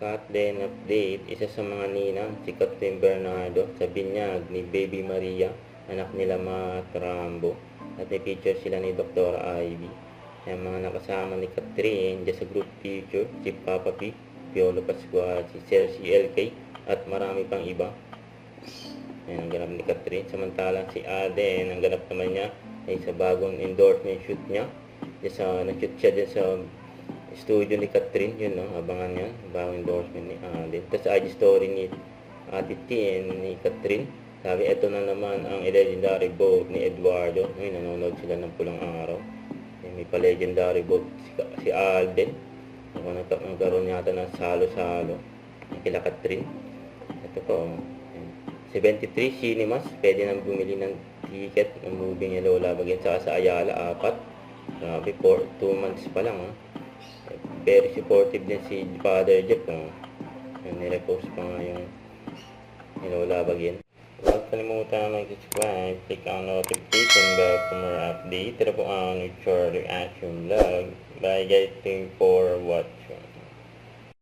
Kathleen update, isa sa mga ninang, si Kathleen Bernardo, sa binyag ni Baby Maria, anak nila Matt Rambo, at i-feature sila ni Dr. Ivy. Ang mga nakasama ni Catherine dyan sa group picture, si Papa P, Piolo Pascual, si Cersei LK, at marami pang iba. Ayan ang ganap ni Catherine. Samantalang si Aden, ang ganap naman niya ay sa bagong endorsement shoot niya. Nag-shoot siya dyan sa studio ni Catherine, yun no, abangan yan, bagong endorsement ni Aden. Tapos IG story ni Ate Tien ni Catherine. Sabi, ito na naman ang legendary boat ni Eduardo. Ngayon, nanonood sila ng Pulang Araw. May pa-legendary boat si Alden. Nagkaroon yata ng salo-salo kila Catherine. Ito po, 73 cinemas, pwede nang bumili ng ticket ng movie ni Lola Bagets. Saka sa Ayala, 4. Grabe, 2 months pa lang. Very supportive din si Father Jeff. Nirepost pa nga yung ni Lola Bagets. Huwag kalimutan mag-subscribe, click ang notification bell for more update. Ito po ang Nature Reaction Vlog. Bye guys, thank you for watching.